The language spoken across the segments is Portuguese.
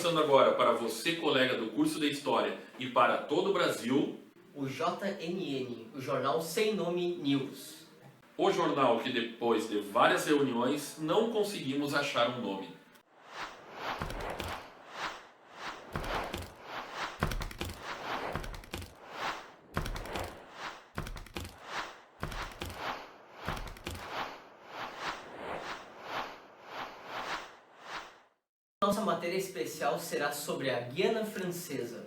começando agora para você, colega do curso de História, e para todo o Brasil, o JNN, o Jornal Sem Nome News. O jornal que depois de várias reuniões não conseguimos achar um nome. Nossa matéria especial será sobre a Guiana Francesa.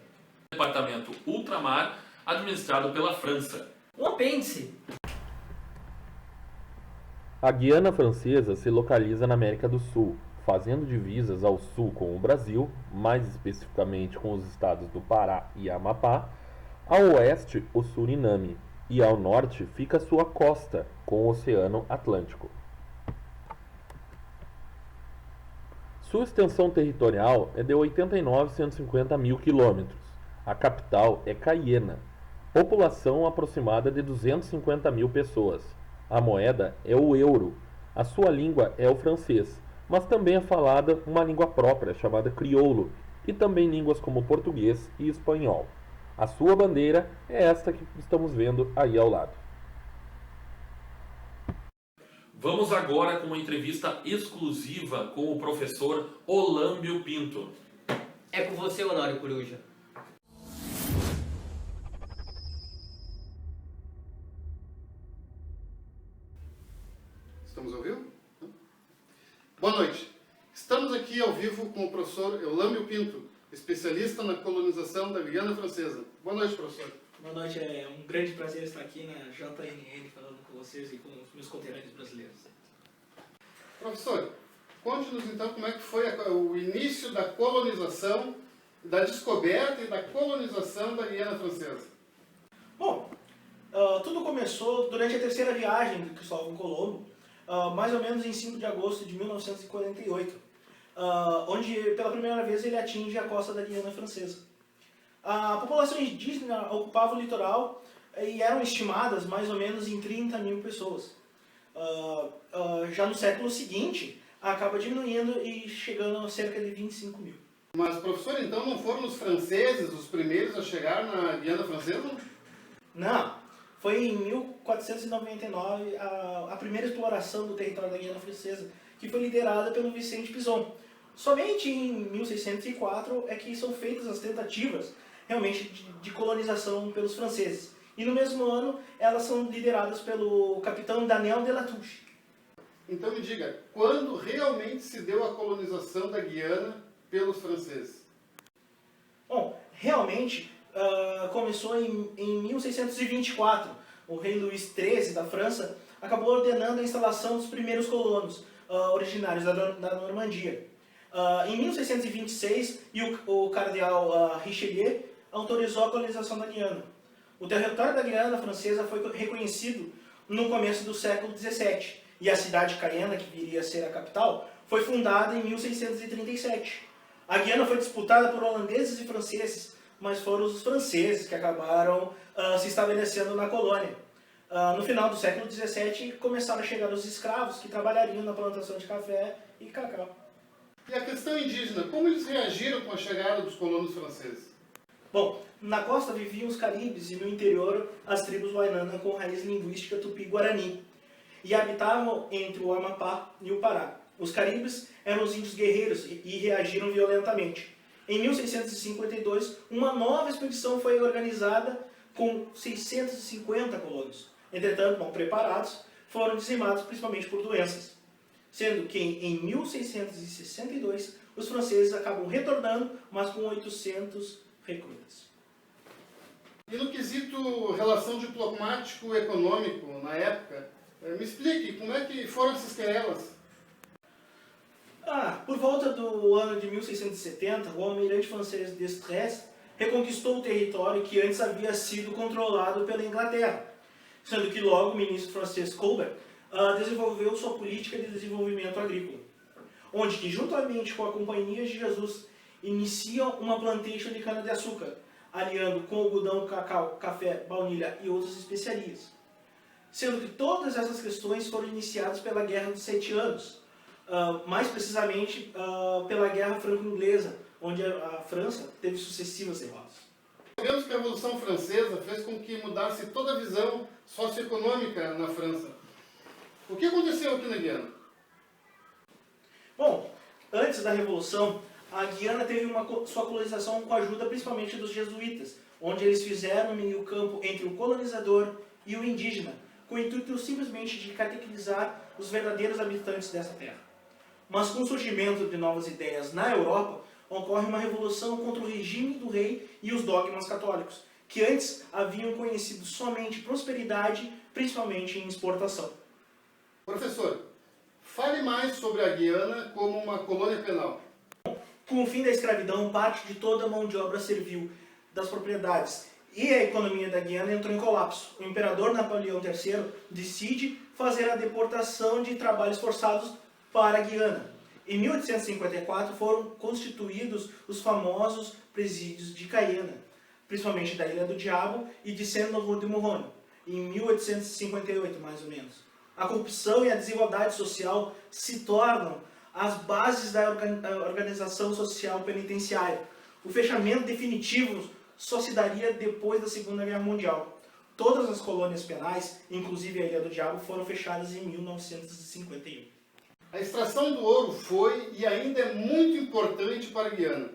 Departamento Ultramar, administrado pela França. Um apêndice. A Guiana Francesa se localiza na América do Sul, fazendo divisas ao sul com o Brasil, mais especificamente com os estados do Pará e Amapá, ao oeste o Suriname, e ao norte fica sua costa, com o Oceano Atlântico. Sua extensão territorial é de 89.150 mil quilômetros. A capital é Caiena. População aproximada de 250 mil pessoas. A moeda é o euro. A sua língua é o francês, mas também é falada uma língua própria chamada crioulo e também línguas como português e espanhol. A sua bandeira é esta que estamos vendo aí ao lado. Vamos agora com uma entrevista exclusiva com o professor Olâmbio Pinto. É com você, Honório Coruja. Estamos ao vivo? Boa noite. Estamos aqui ao vivo com o professor Olâmbio Pinto, especialista na colonização da Guiana Francesa. Boa noite, professor. Boa noite, é um grande prazer estar aqui na JNN falando com vocês e com os meus conterrâneos brasileiros. Professor, conte-nos então como é que foi o início da colonização, da descoberta e da colonização da Guiana Francesa. Bom, tudo começou durante a terceira viagem de Cristóvão Colombo, mais ou menos em 5 de agosto de 1948, onde pela primeira vez ele atinge a costa da Guiana Francesa. A população indígena ocupava o litoral e eram estimadas mais ou menos em 30 mil pessoas. Já no século seguinte, acaba diminuindo e chegando a cerca de 25 mil. Mas, professor, então não foram os franceses os primeiros a chegar na Guiana Francesa? Não, foi em 1499 a primeira exploração do território da Guiana Francesa, que foi liderada pelo Vicente Pinzon. Somente em 1604 é que são feitas as tentativas realmente de colonização pelos franceses. E no mesmo ano elas são lideradas pelo capitão Daniel de Latouche. Então me diga, quando realmente se deu a colonização da Guiana pelos franceses? Bom, realmente começou em 1624. O rei Luís XIII da França acabou ordenando a instalação dos primeiros colonos originários da Normandia. Em 1626, o cardeal Richelieu autorizou a colonização da Guiana. O território da Guiana Francesa foi reconhecido no começo do século XVII, e a cidade de Caiena, que viria a ser a capital, foi fundada em 1637. A Guiana foi disputada por holandeses e franceses, mas foram os franceses que acabaram se estabelecendo na colônia. No final do século XVII, começaram a chegar os escravos que trabalhariam na plantação de café e cacau. E a questão indígena, como eles reagiram com a chegada dos colonos franceses? Bom, na costa viviam os caribes e no interior as tribos Wainana com raiz linguística tupi-guarani, e habitavam entre o Amapá e o Pará. Os caribes eram os índios guerreiros e reagiram violentamente. Em 1652, uma nova expedição foi organizada com 650 colonos. Entretanto, mal preparados, foram dizimados principalmente por doenças. Sendo que em 1662, os franceses acabam retornando, mas com 800 recrutas. E no quesito relação diplomático-econômico na época, me explique como é que foram essas querelas? Por volta do ano de 1670, o almirante francês d'Estrées reconquistou o território que antes havia sido controlado pela Inglaterra, sendo que logo o ministro francês Colbert desenvolveu sua política de desenvolvimento agrícola, onde que juntamente com a Companhia de Jesus iniciam uma plantation de cana-de-açúcar, aliando com algodão, cacau, café, baunilha e outras especiarias. Sendo que todas essas questões foram iniciadas pela Guerra dos 7 Anos, mais precisamente pela Guerra Franco-Inglesa, onde a França teve sucessivas derrotas. Sabemos que a Revolução Francesa fez com que mudasse toda a visão socioeconômica na França. O que aconteceu aqui na Guiana? Bom, antes da Revolução, a Guiana teve sua colonização com a ajuda principalmente dos jesuítas, onde eles fizeram um meio-campo entre o colonizador e o indígena, com o intuito simplesmente de catequizar os verdadeiros habitantes dessa terra. Mas com o surgimento de novas ideias na Europa, ocorre uma revolução contra o regime do rei e os dogmas católicos, que antes haviam conhecido somente prosperidade, principalmente em exportação. Professor, fale mais sobre a Guiana como uma colônia penal. Com o fim da escravidão, parte de toda a mão de obra servil das propriedades e a economia da Guiana entrou em colapso. O imperador Napoleão III decide fazer a deportação de trabalhos forçados para a Guiana. Em 1854 foram constituídos os famosos presídios de Cayena, principalmente da Ilha do Diabo e de Saint-Laurent-du-Maroni, em 1858 mais ou menos. A corrupção e a desigualdade social se tornam as bases da organização social penitenciária. O fechamento definitivo só se daria depois da Segunda Guerra Mundial. Todas as colônias penais, inclusive a Ilha do Diabo, foram fechadas em 1951. A extração do ouro foi e ainda é muito importante para a Guiana.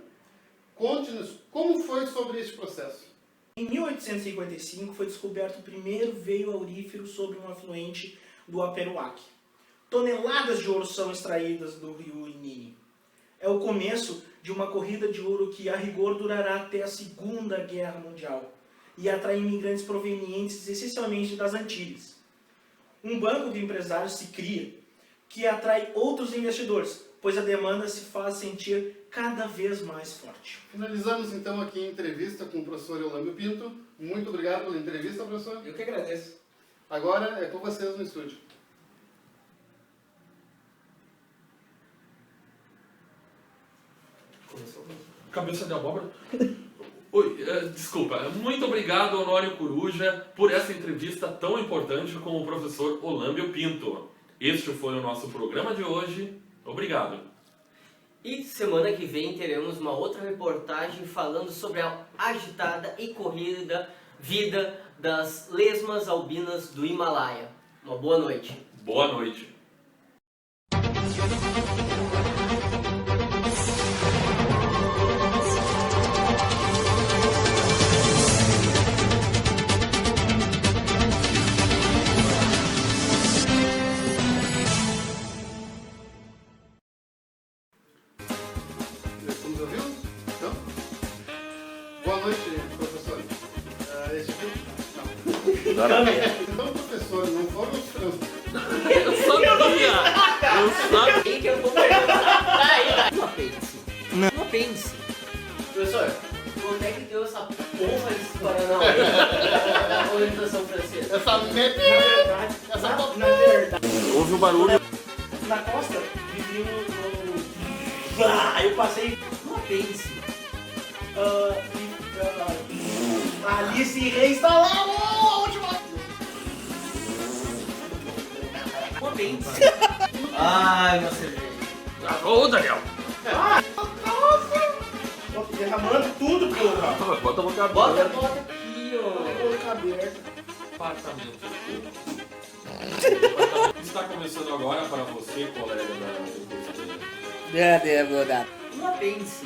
Conte-nos como foi sobre esse processo. Em 1855 foi descoberto o primeiro veio aurífero sobre um afluente do Aperuac. Toneladas de ouro são extraídas do rio Inini. É o começo de uma corrida de ouro que, a rigor, durará até a Segunda Guerra Mundial e atrai imigrantes provenientes essencialmente das Antilhas. Um banco de empresários se cria, que atrai outros investidores, pois a demanda se faz sentir cada vez mais forte. Finalizamos então aqui a entrevista com o professor Eulâmbio Pinto. Muito obrigado pela entrevista, professor. Eu que agradeço. Agora é com vocês no estúdio. Cabeça de abóbora. Oi, desculpa. Muito obrigado, Honório Coruja, por essa entrevista tão importante com o professor Eulâmbio Pinto. Este foi o nosso programa de hoje. Obrigado. E semana que vem teremos uma outra reportagem falando sobre a agitada e corrida vida das lesmas albinas do Himalaia. Uma boa noite. Boa noite. Estamos ouvindo? Então? Boa noite, professor. Esse filme? Não. Então, professor, não foram os franceses. Eu sabia! Quem que eu vou perguntar? Daí. Um apêndice. Um apêndice. Professor, onde é que deu essa porra desse Paranauê da colonização francesa? Essa Na verdade, na verdade, Houve um barulho. na costa vivia eu passei Um apêndice. ali se reinstalaram a última. Um apêndice. Ai, meu cerveja. Ô, Daniel! Nossa, derramando tudo, porra. Bota a boca Bota aqui, ó. Boca aberta. Apartamento. Está começando agora para você, colega da... Um apêndice.